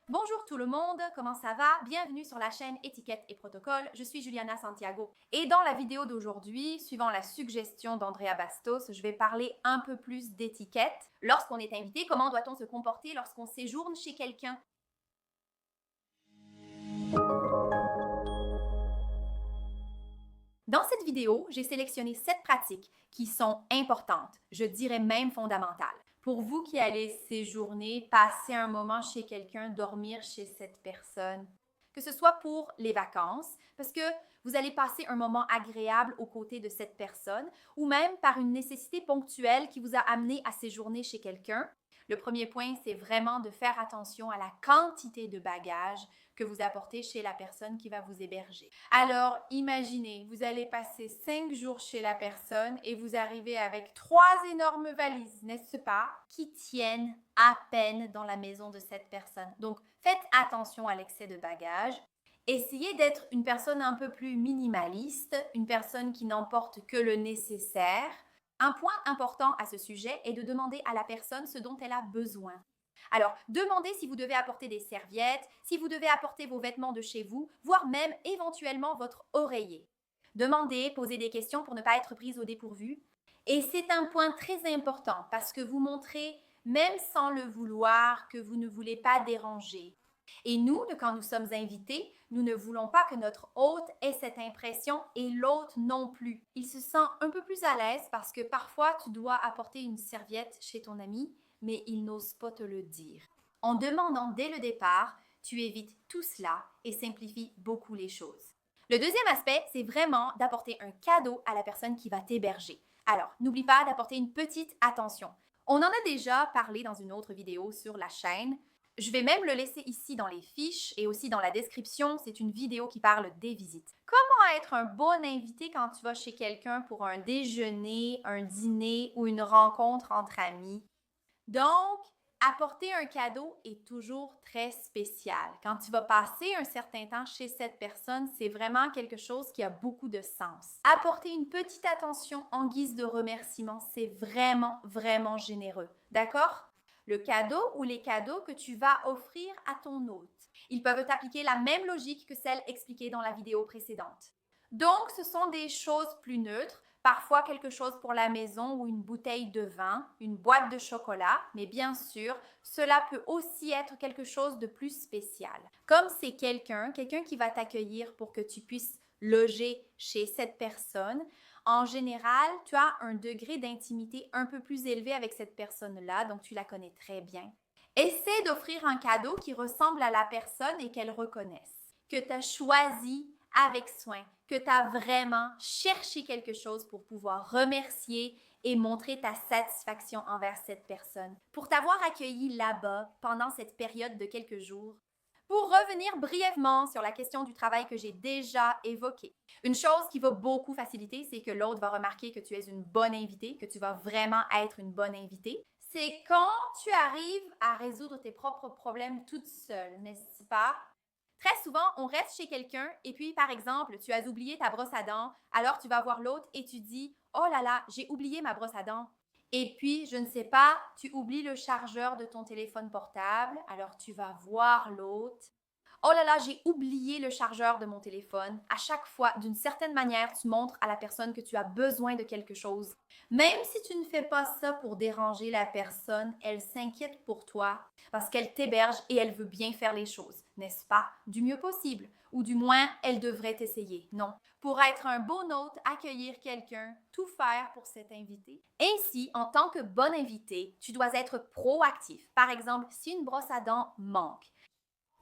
Bonjour tout le monde, comment ça va? Bienvenue sur la chaîne Étiquette et Protocole. Je suis Juliana Santiago. Et dans la vidéo d'aujourd'hui, suivant la suggestion d'Andrea Bastos, je vais parler un peu plus d'étiquette. Lorsqu'on est invité, comment doit-on se comporter lorsqu'on séjourne chez quelqu'un? Dans cette vidéo, j'ai sélectionné 7 pratiques qui sont importantes, je dirais même fondamentales. Pour vous qui allez séjourner, passer un moment chez quelqu'un, dormir chez cette personne, que ce soit pour les vacances, parce que vous allez passer un moment agréable aux côtés de cette personne, ou même par une nécessité ponctuelle qui vous a amené à séjourner chez quelqu'un. Le premier point, c'est vraiment de faire attention à la quantité de bagages que vous apportez chez la personne qui va vous héberger. Alors, imaginez, vous allez passer 5 jours chez la personne et vous arrivez avec 3 énormes valises, n'est-ce pas, qui tiennent à peine dans la maison de cette personne. Donc, faites attention à l'excès de bagages. Essayez d'être une personne un peu plus minimaliste, une personne qui n'emporte que le nécessaire. Un point important à ce sujet est de demander à la personne ce dont elle a besoin. Alors, demandez si vous devez apporter des serviettes, si vous devez apporter vos vêtements de chez vous, voire même éventuellement votre oreiller. Demandez, posez des questions pour ne pas être prise au dépourvu. Et c'est un point très important parce que vous montrez, même sans le vouloir, que vous ne voulez pas déranger. Et nous, quand nous sommes invités, nous ne voulons pas que notre hôte ait cette impression et l'hôte non plus. Il se sent un peu plus à l'aise parce que parfois tu dois apporter une serviette chez ton ami, mais il n'ose pas te le dire. En demandant dès le départ, tu évites tout cela et simplifies beaucoup les choses. Le deuxième aspect, c'est vraiment d'apporter un cadeau à la personne qui va t'héberger. Alors, n'oublie pas d'apporter une petite attention. On en a déjà parlé dans une autre vidéo sur la chaîne. Je vais même le laisser ici dans les fiches et aussi dans la description. C'est une vidéo qui parle des visites. Comment être un bon invité quand tu vas chez quelqu'un pour un déjeuner, un dîner ou une rencontre entre amis? Donc, apporter un cadeau est toujours très spécial. Quand tu vas passer un certain temps chez cette personne, c'est vraiment quelque chose qui a beaucoup de sens. Apporter une petite attention en guise de remerciement, c'est vraiment, vraiment généreux. D'accord? Le cadeau ou les cadeaux que tu vas offrir à ton hôte. Ils peuvent appliquer la même logique que celle expliquée dans la vidéo précédente. Donc, ce sont des choses plus neutres, parfois quelque chose pour la maison ou une bouteille de vin, une boîte de chocolat, mais bien sûr, cela peut aussi être quelque chose de plus spécial. Comme c'est quelqu'un qui va t'accueillir pour que tu puisses loger chez cette personne, en général, tu as un degré d'intimité un peu plus élevé avec cette personne-là, donc tu la connais très bien. Essaie d'offrir un cadeau qui ressemble à la personne et qu'elle reconnaisse, que tu as choisi avec soin, que tu as vraiment cherché quelque chose pour pouvoir remercier et montrer ta satisfaction envers cette personne, pour t'avoir accueilli là-bas pendant cette période de quelques jours. Pour revenir brièvement sur la question du travail que j'ai déjà évoquée, une chose qui va beaucoup faciliter, c'est que l'autre va remarquer que tu es une bonne invitée, que tu vas vraiment être une bonne invitée. C'est quand tu arrives à résoudre tes propres problèmes toute seule, n'est-ce pas? Très souvent, on reste chez quelqu'un et puis, par exemple, tu as oublié ta brosse à dents, alors tu vas voir l'autre et tu dis « Oh là là, j'ai oublié ma brosse à dents ». Et puis, je ne sais pas, tu oublies le chargeur de ton téléphone portable, alors tu vas voir l'autre. Oh là là, j'ai oublié le chargeur de mon téléphone. À chaque fois, d'une certaine manière, tu montres à la personne que tu as besoin de quelque chose. Même si tu ne fais pas ça pour déranger la personne, elle s'inquiète pour toi parce qu'elle t'héberge et elle veut bien faire les choses, n'est-ce pas? Du mieux possible. Ou du moins, elle devrait essayer. Non. Pour être un bon hôte, accueillir quelqu'un, tout faire pour cet invité. Ainsi, en tant que bon invité, tu dois être proactif. Par exemple, si une brosse à dents manque,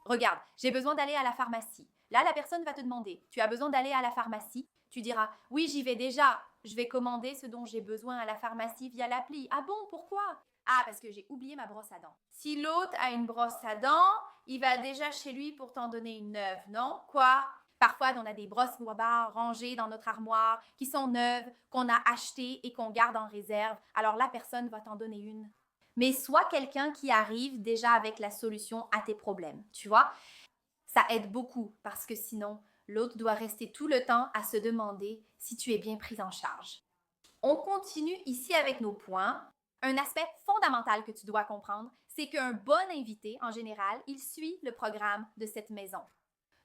regarde, j'ai besoin d'aller à la pharmacie. Là, la personne va te demander, tu as besoin d'aller à la pharmacie? Tu diras, oui, j'y vais déjà. Je vais commander ce dont j'ai besoin à la pharmacie via l'appli. Ah bon, pourquoi? Ah, parce que j'ai oublié ma brosse à dents. Si l'autre a une brosse à dents, il va déjà chez lui pour t'en donner une neuve, non? Quoi? Parfois, on a des brosses à dents rangées dans notre armoire qui sont neuves, qu'on a achetées et qu'on garde en réserve. Alors, la personne va t'en donner une. Mais sois quelqu'un qui arrive déjà avec la solution à tes problèmes, tu vois? Ça aide beaucoup parce que sinon, l'autre doit rester tout le temps à se demander si tu es bien prise en charge. On continue ici avec nos points. Un aspect fondamental que tu dois comprendre, c'est qu'un bon invité, en général, il suit le programme de cette maison.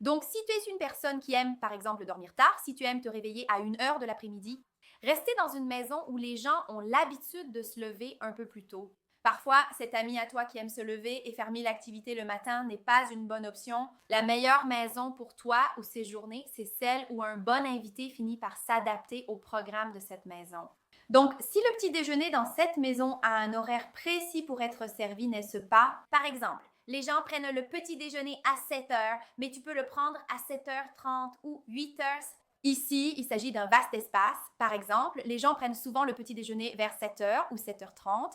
Donc, si tu es une personne qui aime, par exemple, dormir tard, si tu aimes te réveiller à 1 heure de l'après-midi, rester dans une maison où les gens ont l'habitude de se lever un peu plus tôt. Parfois, cet ami à toi qui aime se lever et faire 1000 activités le matin n'est pas une bonne option. La meilleure maison pour toi ou séjourner, c'est celle où un bon invité finit par s'adapter au programme de cette maison. Donc, si le petit déjeuner dans cette maison a un horaire précis pour être servi, n'est-ce pas? Par exemple, les gens prennent le petit déjeuner à 7 heures, mais tu peux le prendre à 7h30 ou 8 heures. Ici, il s'agit d'un vaste espace. Par exemple, les gens prennent souvent le petit déjeuner vers 7 heures ou 7h30.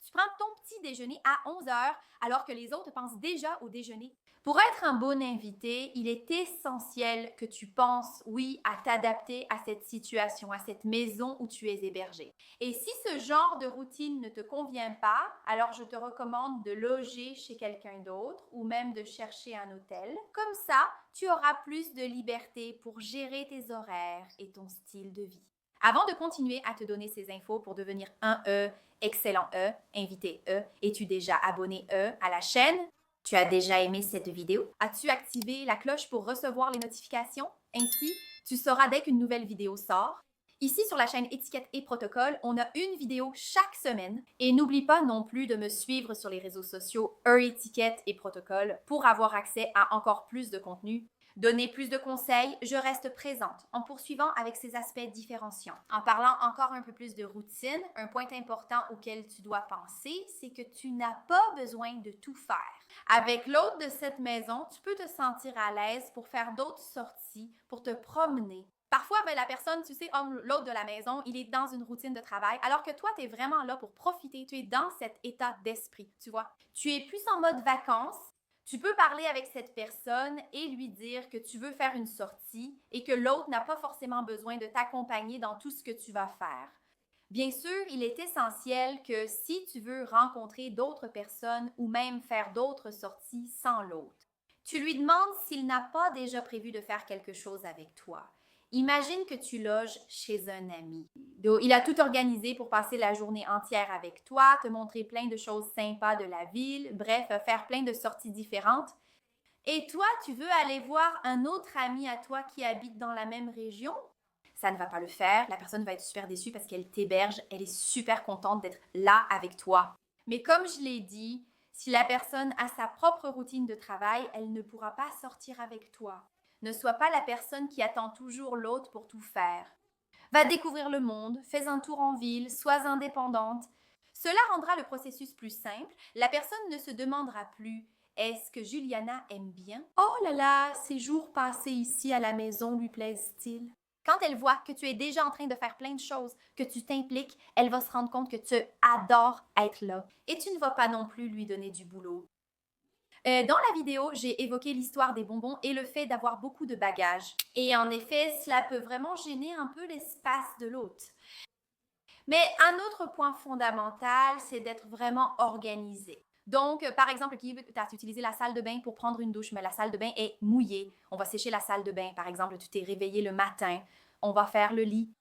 Tu prends ton petit déjeuner à 11 heures alors que les autres pensent déjà au déjeuner. Pour être un bon invité, il est essentiel que tu penses, oui, à t'adapter à cette situation, à cette maison où tu es hébergé. Et si ce genre de routine ne te convient pas, alors je te recommande de loger chez quelqu'un d'autre ou même de chercher un hôtel. Comme ça, tu auras plus de liberté pour gérer tes horaires et ton style de vie. Avant de continuer à te donner ces infos pour devenir un excellent invité es-tu déjà abonné à la chaîne? Tu as déjà aimé cette vidéo? As-tu activé la cloche pour recevoir les notifications? Ainsi, tu sauras dès qu'une nouvelle vidéo sort. Ici, sur la chaîne Étiquette et Protocole, on a une vidéo chaque semaine. Et n'oublie pas non plus de me suivre sur les réseaux sociaux Étiquette et Protocole pour avoir accès à encore plus de contenu. Donner plus de conseils, je reste présente en poursuivant avec ces aspects différenciants. En parlant encore un peu plus de routine, un point important auquel tu dois penser, c'est que tu n'as pas besoin de tout faire. Avec l'hôte de cette maison, tu peux te sentir à l'aise pour faire d'autres sorties, pour te promener. Parfois, la personne, tu sais, l'hôte de la maison, il est dans une routine de travail, alors que toi, tu es vraiment là pour profiter. Tu es dans cet état d'esprit, tu vois. Tu es plus en mode vacances. Tu peux parler avec cette personne et lui dire que tu veux faire une sortie et que l'autre n'a pas forcément besoin de t'accompagner dans tout ce que tu vas faire. Bien sûr, il est essentiel que si tu veux rencontrer d'autres personnes ou même faire d'autres sorties sans l'autre, tu lui demandes s'il n'a pas déjà prévu de faire quelque chose avec toi. Imagine que tu loges chez un ami. Il a tout organisé pour passer la journée entière avec toi, te montrer plein de choses sympas de la ville, bref, faire plein de sorties différentes. Et toi, tu veux aller voir un autre ami à toi qui habite dans la même région? Ça ne va pas le faire. La personne va être super déçue parce qu'elle t'héberge. Elle est super contente d'être là avec toi. Mais comme je l'ai dit, si la personne a sa propre routine de travail, elle ne pourra pas sortir avec toi. Ne sois pas la personne qui attend toujours l'autre pour tout faire. Va découvrir le monde, fais un tour en ville, sois indépendante. Cela rendra le processus plus simple. La personne ne se demandera plus est-ce que Juliana aime bien? Oh là là, ces jours passés ici à la maison lui plaisent-ils? Quand elle voit que tu es déjà en train de faire plein de choses, que tu t'impliques, elle va se rendre compte que tu adores être là. Et tu ne vas pas non plus lui donner du boulot. Dans la vidéo, j'ai évoqué l'histoire des bonbons et le fait d'avoir beaucoup de bagages. Et en effet, cela peut vraiment gêner un peu l'espace de l'hôte. Mais un autre point fondamental, c'est d'être vraiment organisé. Donc, par exemple, tu as utilisé la salle de bain pour prendre une douche, mais la salle de bain est mouillée. On va sécher la salle de bain. Par exemple, tu t'es réveillé le matin. On va faire le lit.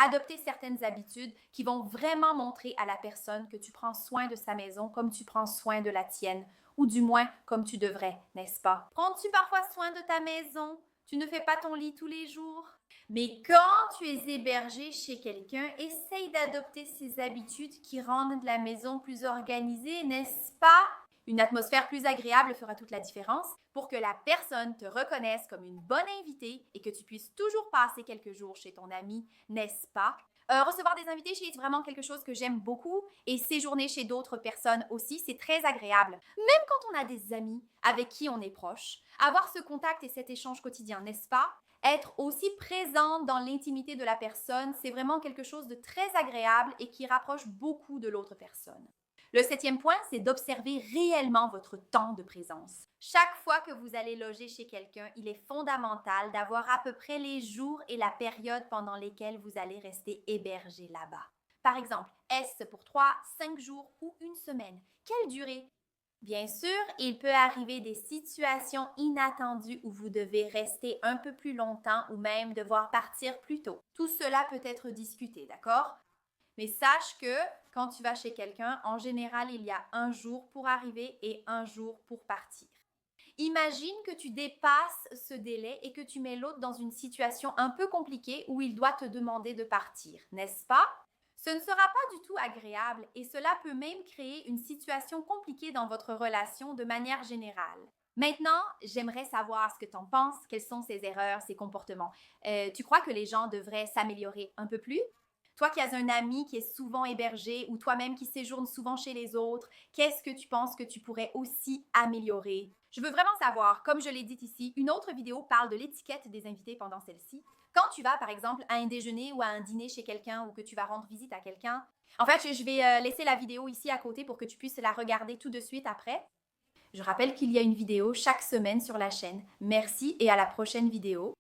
Adopter certaines habitudes qui vont vraiment montrer à la personne que tu prends soin de sa maison comme tu prends soin de la tienne, ou du moins comme tu devrais, n'est-ce pas? Prends-tu parfois soin de ta maison? Tu ne fais pas ton lit tous les jours? Mais quand tu es hébergé chez quelqu'un, essaye d'adopter ces habitudes qui rendent la maison plus organisée, n'est-ce pas? Une atmosphère plus agréable fera toute la différence pour que la personne te reconnaisse comme une bonne invitée et que tu puisses toujours passer quelques jours chez ton ami, n'est-ce pas? Recevoir des invités chez c'est vraiment quelque chose que j'aime beaucoup et séjourner chez d'autres personnes aussi, c'est très agréable. Même quand on a des amis avec qui on est proche, avoir ce contact et cet échange quotidien, n'est-ce pas? Être aussi présente dans l'intimité de la personne, c'est vraiment quelque chose de très agréable et qui rapproche beaucoup de l'autre personne. Le 7e point, c'est d'observer réellement votre temps de présence. Chaque fois que vous allez loger chez quelqu'un, il est fondamental d'avoir à peu près les jours et la période pendant lesquels vous allez rester hébergé là-bas. Par exemple, est-ce pour 3, 5 jours ou une semaine? Quelle durée? Bien sûr, il peut arriver des situations inattendues où vous devez rester un peu plus longtemps ou même devoir partir plus tôt. Tout cela peut être discuté, d'accord? Mais sache que quand tu vas chez quelqu'un, en général, il y a un jour pour arriver et un jour pour partir. Imagine que tu dépasses ce délai et que tu mets l'autre dans une situation un peu compliquée où il doit te demander de partir, n'est-ce pas? Ce ne sera pas du tout agréable et cela peut même créer une situation compliquée dans votre relation de manière générale. Maintenant, j'aimerais savoir ce que tu en penses, quelles sont ces erreurs, ces comportements. Tu crois que les gens devraient s'améliorer un peu plus? Toi qui as un ami qui est souvent hébergé ou toi-même qui séjourne souvent chez les autres, qu'est-ce que tu penses que tu pourrais aussi améliorer? Je veux vraiment savoir, comme je l'ai dit ici, une autre vidéo parle de l'étiquette des invités pendant celle-ci. Quand tu vas, par exemple, à un déjeuner ou à un dîner chez quelqu'un ou que tu vas rendre visite à quelqu'un, en fait, je vais laisser la vidéo ici à côté pour que tu puisses la regarder tout de suite après. Je rappelle qu'il y a une vidéo chaque semaine sur la chaîne. Merci et à la prochaine vidéo.